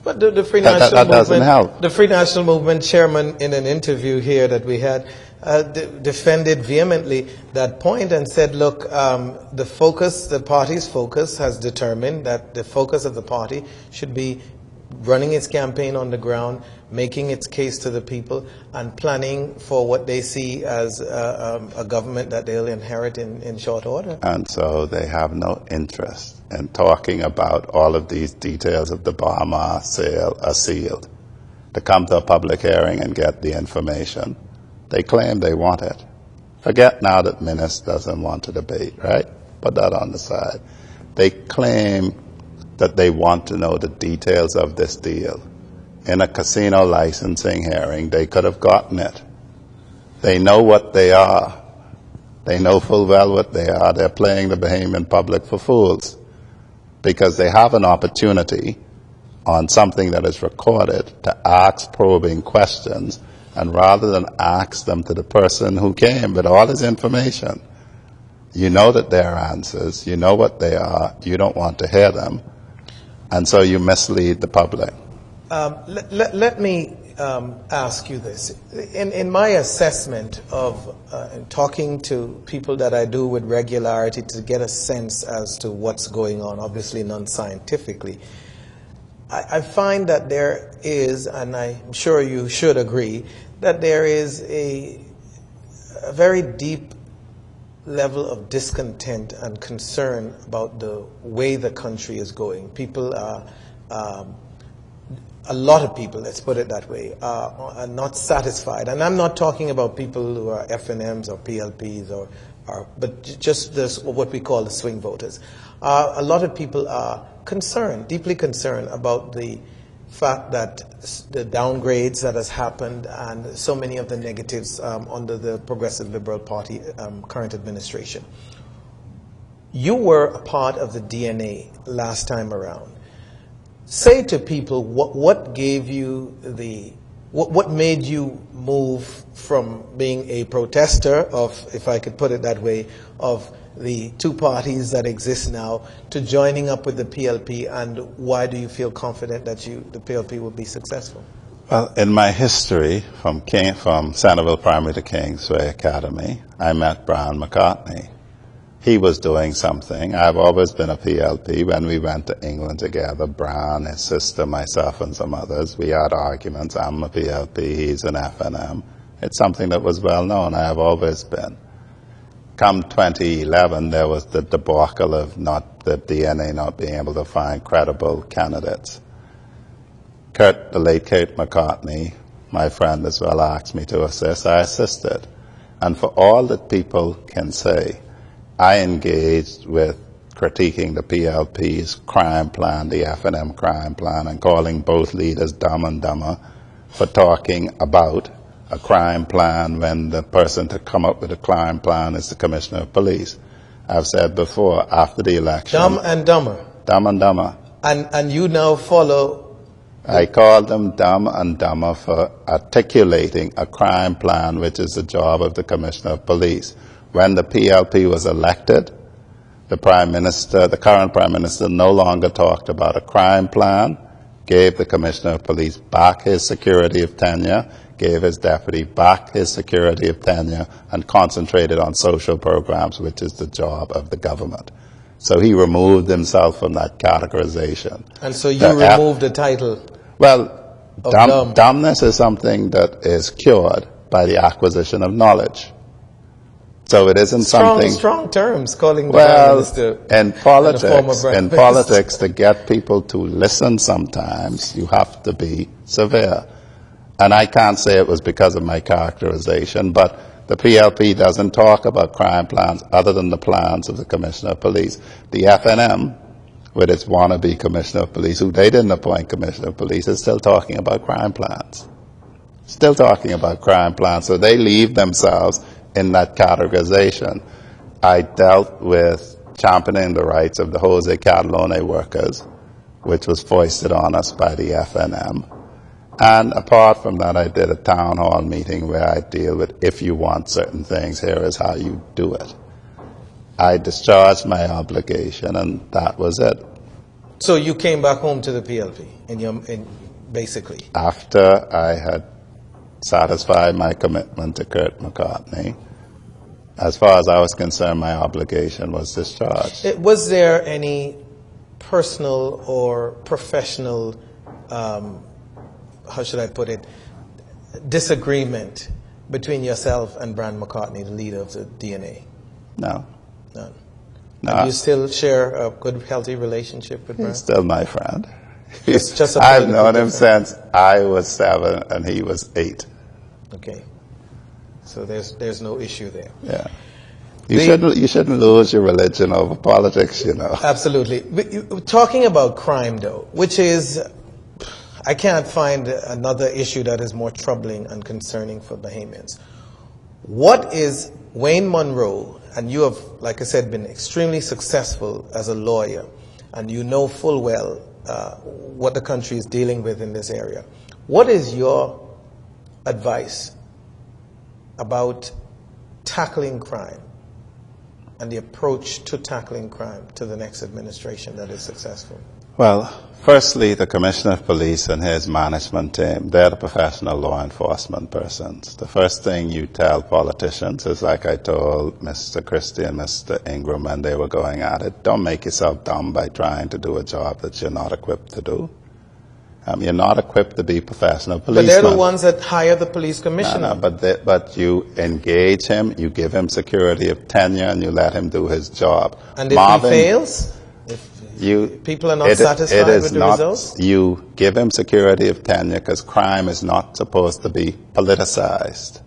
But the Free National Movement, doesn't help. The Free National Movement chairman, in an interview here that we had, defended vehemently that point and said, look, the party's focus has determined that the focus of the party should be running its campaign on the ground, making its case to the people, and planning for what they see as a government that they'll inherit in short order. And so they have no interest in talking about all of these details of the Bahama sale are sealed. To come to a public hearing and get the information, they claim they want it. Forget now that Minnis doesn't want to debate, right? Put that on the side. They claim that they want to know the details of this deal in a casino licensing hearing, they could have gotten it. They know what they are. They know full well what they are. They're playing the Bahamian public for fools because they have an opportunity on something that is recorded to ask probing questions, and rather than ask them to the person who came with all his information, you know that there are answers, you know what they are, you don't want to hear them, and so you mislead the public. Let me ask you this. In my assessment of talking to people that I do with regularity to get a sense as to what's going on, obviously non-scientifically, I find that there is, and I'm sure you should agree, that there is a very deep level of discontent and concern about the way the country is going. People are, a lot of people, let's put it that way, are not satisfied. And I'm not talking about people who are FNMs or PLPs, but just this, what we call the swing voters. A lot of people are concerned, deeply concerned about the fact that the downgrades that has happened and so many of the negatives under the Progressive Liberal Party current administration. You were a part of the DNA last time around. Say to people what gave you what made you move from being a protester of, if I could put it that way, of the two parties that exist now to joining up with the PLP, and why do you feel confident that the PLP will be successful? Well, in my history from Centerville Primary to Kingsway Academy, I met Brian McCartney. He was doing something. I've always been a PLP. When we went to England together, Brian, his sister, myself, and some others, we had arguments. I'm a PLP, he's an FNM. It's something that was well known. I have always been. Come 2011, there was the debacle of the DNA not being able to find credible candidates. The late Kurt McCartney, my friend as well, asked me to assist. I assisted. And for all that people can say, I engaged with critiquing the PLP's crime plan, the FNM crime plan, and calling both leaders dumb and dumber for talking about a crime plan when the person to come up with a crime plan is the Commissioner of Police. I've said before, after the election... Dumb and dumber. Dumb and dumber. And you now follow... I called them dumb and dumber for articulating a crime plan, which is the job of the Commissioner of Police. When the PLP was elected, the current Prime Minister no longer talked about a crime plan, gave the Commissioner of Police back his security of tenure, gave his deputy back his security of tenure, and concentrated on social programs, which is the job of the government. So he removed himself from that categorization. And so you removed the title? Well, dumbness is something that is cured by the acquisition of knowledge. So it isn't something... Strong terms, calling the Prime Minister... In politics, to get people to listen sometimes, you have to be severe. And I can't say it was because of my characterization, but the PLP doesn't talk about crime plans other than the plans of the Commissioner of Police. The FNM, with its wannabe Commissioner of Police, who they didn't appoint Commissioner of Police, is still talking about crime plans. Still talking about crime plans. So they leave themselves in that categorization. I dealt with championing the rights of the Jose Catalone workers, which was foisted on us by the FNM. And apart from that, I did a town hall meeting where I deal with, if you want certain things, here is how you do it. I discharged my obligation, and that was it. So you came back home to the PLP, basically? After I had satisfied my commitment to Kurt McCartney, as far as I was concerned, my obligation was discharged. Was there any personal or professional, how should I put it, disagreement between yourself and Brian McCartney, the leader of the DNA? No. None. No. And you still share a good, healthy relationship with Brian? He's still my friend. I've known him since I was 7 and he was 8. Okay. So there's no issue there. Yeah. You shouldn't lose your religion over politics, you know. Absolutely. But talking about crime, though, which is, I can't find another issue that is more troubling and concerning for Bahamians. What is Wayne Munroe, and you have, like I said, been extremely successful as a lawyer, and you know full well what the country is dealing with in this area. What is your advice about tackling crime and the approach to tackling crime to the next administration that is successful? Well, firstly, the Commissioner of Police and his management team, they're the professional law enforcement persons. The first thing you tell politicians is, like I told Mr. Christie and Mr. Ingram when they were going at it, don't make yourself dumb by trying to do a job that you're not equipped to do. You're not equipped to be professional policemen. But they're the ones that hire the police commissioner. No, but you engage him, you give him security of tenure, and you let him do his job. And if he fails? People are not satisfied with the results? You give him security of tenure because crime is not supposed to be politicized.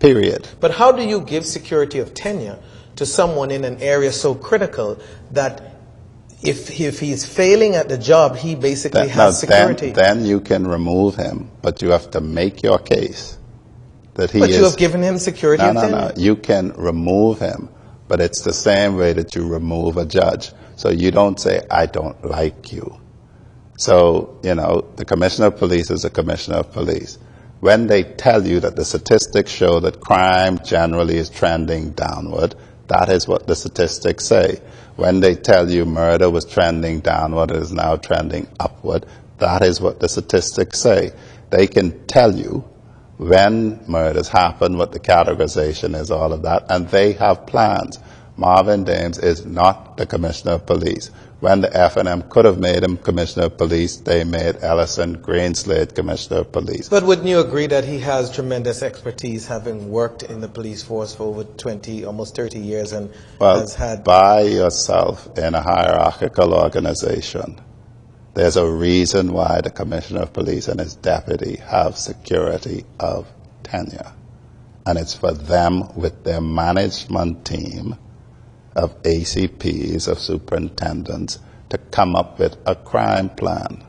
Period. But how do you give security of tenure to someone in an area so critical that if he's failing at the job, he basically has security? Then you can remove him, but you have to make your case that he is... But you have given him security of tenure? No. You can remove him, but it's the same way that you remove a judge. So you don't say, I don't like you. So, the Commissioner of Police is a Commissioner of Police. When they tell you that the statistics show that crime generally is trending downward, that is what the statistics say. When they tell you murder was trending downward, it is now trending upward, that is what the statistics say. They can tell you when murders happen, what the categorization is, all of that, and they have plans. Marvin Dames is not the Commissioner of Police. When the FNM could have made him Commissioner of Police, they made Ellison Greenslade Commissioner of Police. But wouldn't you agree that he has tremendous expertise, having worked in the police force for over 20, almost 30 years, and has had... By yourself in a hierarchical organization, there's a reason why the Commissioner of Police and his deputy have security of tenure. And it's for them, with their management team of ACPs, of superintendents, to come up with a crime plan.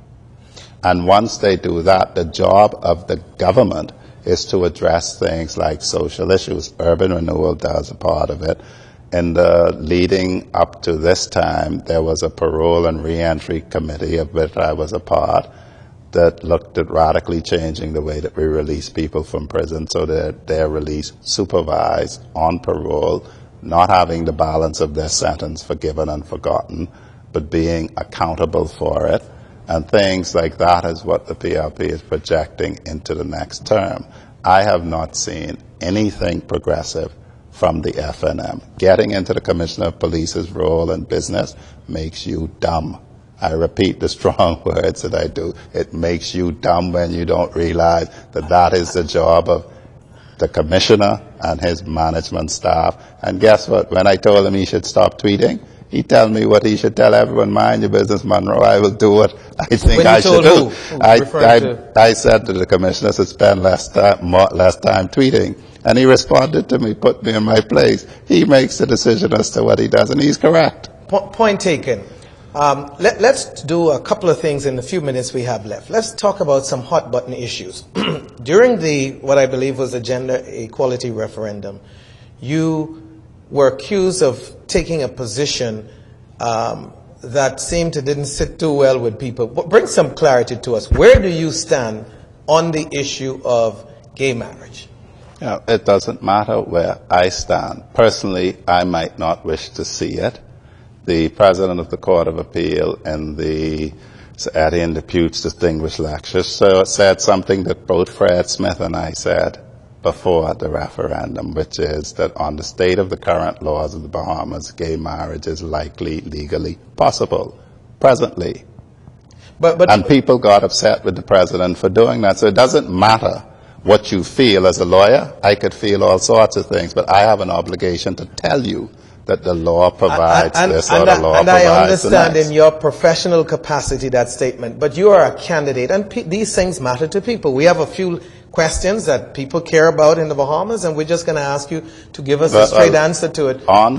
And once they do that, the job of the government is to address things like social issues. Urban renewal does a part of it. In the leading up to this time, there was a parole and reentry committee of which I was a part that looked at radically changing the way that we release people from prison so that they're released supervised on parole, not having the balance of their sentence forgiven and forgotten, but being accountable for it. And things like that is what the PLP is projecting into the next term. I have not seen anything progressive from the FNM. Getting into the Commissioner of Police's role in business makes you dumb. I repeat the strong words that I do. It makes you dumb when you don't realize that that is the job of the commissioner and his management staff. And guess what? When I told him he should stop tweeting, he told me what he should tell everyone: mind your business, Munroe. I will do what I think I should do. I said to the commissioner to spend less time tweeting. And he responded to me, put me in my place. He makes the decision as to what he does, and he's correct. Point taken. Let's do a couple of things in the few minutes we have left. Let's talk about some hot button issues. During what I believe was a gender equality referendum, you were accused of taking a position that seemed to didn't sit too well with people. But bring some clarity to us. Where do you stand on the issue of gay marriage? It doesn't matter where I stand. Personally, I might not wish to see it. The president of the Court of Appeal in the Etienne Depute's distinguished lecture said something that both Fred Smith and I said before the referendum, which is that on the state of the current laws of the Bahamas, gay marriage is likely legally possible presently. And people got upset with the president for doing that. So it doesn't matter what you feel as a lawyer. I could feel all sorts of things, but I have an obligation to tell you that the law provides this or the law provides the next. And I understand in your professional capacity that statement, but you are a candidate, and these things matter to people. We have a few questions that people care about in the Bahamas, and we're just going to ask you to give us a straight answer to it. On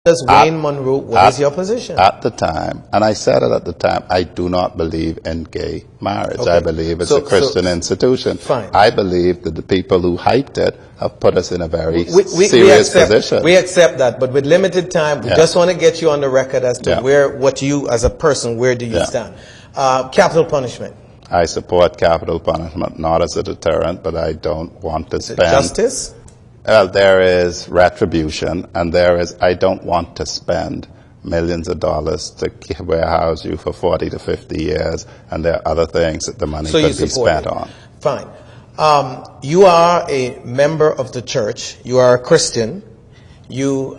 the does Wayne Munroe, what is your position? At the time, and I said it at the time, I do not believe in gay marriage. Okay. I believe it's a Christian institution. Fine. I believe that the people who hyped it have put us in a very serious position. We accept that, but with limited time, we just want to get you on the record as to what you, as a person, where do you stand? Capital punishment. I support capital punishment, not as a deterrent, but I don't want to spend... Justice? Well, there is retribution, and there is, I don't want to spend millions of dollars to warehouse you for 40 to 50 years, and there are other things that the money could be spent on. Fine. You are a member of the church. You are a Christian. You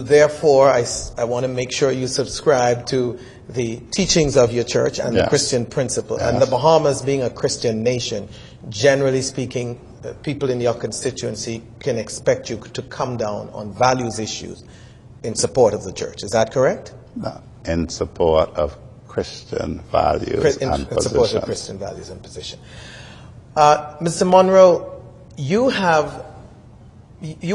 therefore, I want to make sure you subscribe to the teachings of your church and the Christian principle. And the Bahamas being a Christian nation, generally speaking, people in your constituency can expect you to come down on values issues in support of the church. Is that correct? No, in support of Christian values and positions. In support of Christian values and position. Mr. Munroe, you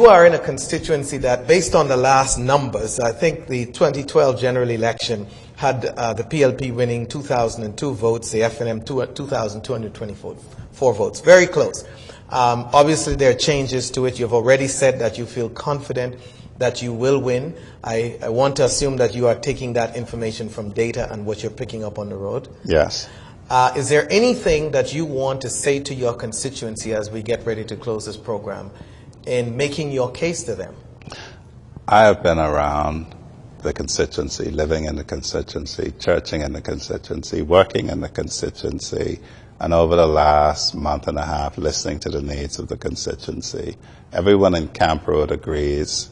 are in a constituency that, based on the last numbers, I think the 2012 general election had the PLP winning 2,002 votes, the FNM 2,224 votes. Very close. Obviously, there are changes to it. You've already said that you feel confident that you will win. I want to assume that you are taking that information from data and what you're picking up on the road. Yes. Is there anything that you want to say to your constituency as we get ready to close this program in making your case to them? I have been around the constituency, living in the constituency, churching in the constituency, working in the constituency, and over the last month and a half, listening to the needs of the constituency. Everyone in Camp Road agrees,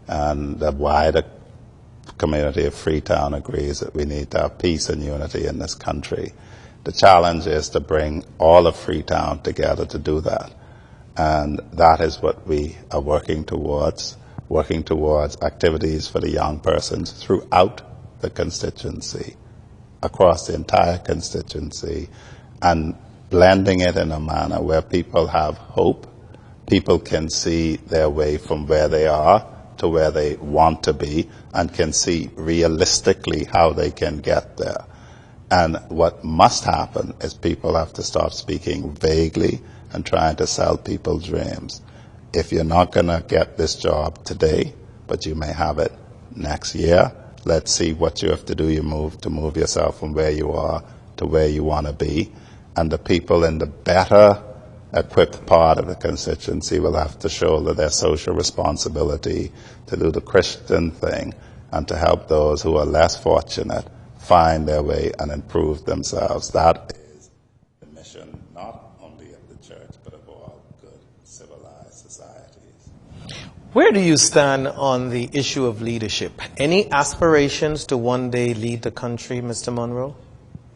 and the wider community of Freetown agrees that we need to have peace and unity in this country. The challenge is to bring all of Freetown together to do that. And that is what we are working towards activities for the young persons throughout the constituency, across the entire constituency, and blending it in a manner where people have hope, people can see their way from where they are to where they want to be, and can see realistically how they can get there. And what must happen is people have to stop speaking vaguely and trying to sell people dreams. If you're not going to get this job today, but you may have it next year, let's see what you have to do. You move yourself from where you are to where you want to be. And the people in the better equipped part of the constituency will have to shoulder their social responsibility to do the Christian thing and to help those who are less fortunate find their way and improve themselves. That is the mission not only of the church, but of all good civilized societies. Where do you stand on the issue of leadership? Any aspirations to one day lead the country, Mr. Munroe?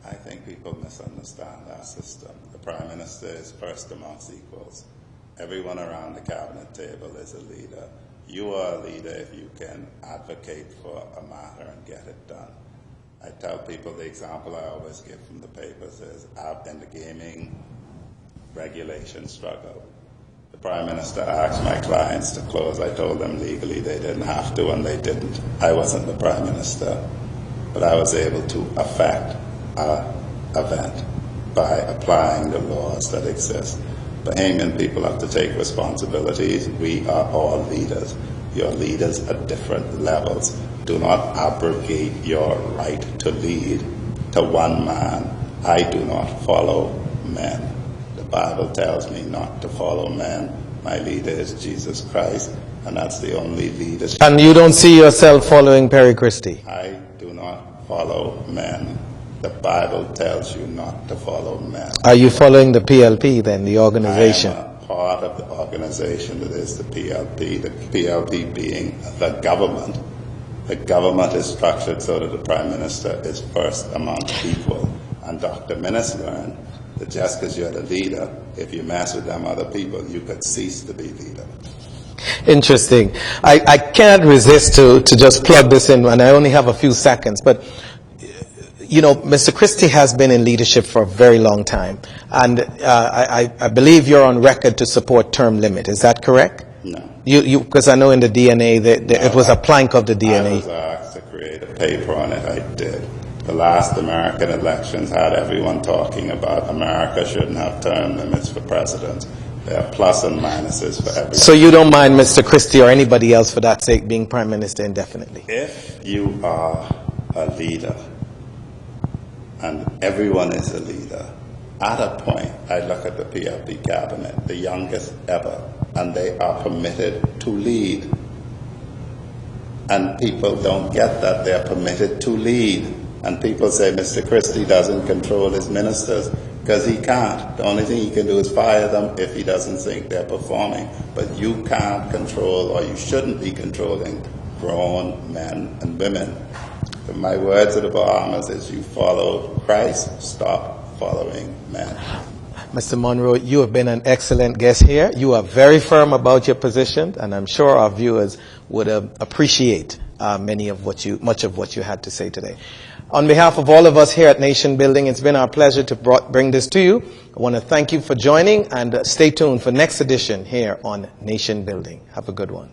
I think people misunderstand our system. The Prime Minister is first amongst equals. Everyone around the cabinet table is a leader. You are a leader if you can advocate for a matter and get it done. I tell people the example I always give from the papers is in the gaming regulation struggle. The Prime Minister asked my clients to close. I told them legally they didn't have to, and they didn't. I wasn't the Prime Minister, but I was able to affect an event by applying the laws that exist. Bahamian people have to take responsibilities. We are all leaders. Your leaders at different levels. Do not abrogate your right to lead to one man. I do not follow men. The Bible tells me not to follow men. My leader is Jesus Christ, and that's the only leadership. And you don't see yourself following Perry Christie? I do not follow men. The Bible tells you not to follow men. Are you following the PLP then, the organization? I am a part of the organization that is the PLP being the government. The government is structured so that the Prime Minister is first among equal. And Dr. Minnis learned that just because you're the leader, if you mess with them other people, you could cease to be leader. Interesting. I can't resist to just plug this in, and I only have a few seconds, but you know, Mr. Christie has been in leadership for a very long time, and I believe you're on record to support term limit. Is that correct? No. Because I know in the DNA that it was a plank of the I DNA. was asked to create a paper on it. I did. The last American elections had everyone talking about America shouldn't have term limits for presidents. There are plus and minuses for everyone. So you don't mind Mr. Christie or anybody else for that sake being prime minister indefinitely? If you are a leader, and everyone is a leader, at a point, I look at the PLP cabinet, the youngest ever, and they are permitted to lead. And people don't get that they're permitted to lead. And people say Mr. Christie doesn't control his ministers because he can't. The only thing he can do is fire them if he doesn't think they're performing. But you can't control, or you shouldn't be controlling, grown men and women. But my word to the Bahamas is you follow Christ, stop following men. Mr. Munroe, you have been an excellent guest here. You are very firm about your position, and I'm sure our viewers would appreciate much of what you had to say today. On behalf of all of us here at Nation Building, it's been our pleasure to bring this to you. I want to thank you for joining, and stay tuned for next edition here on Nation Building. Have a good one.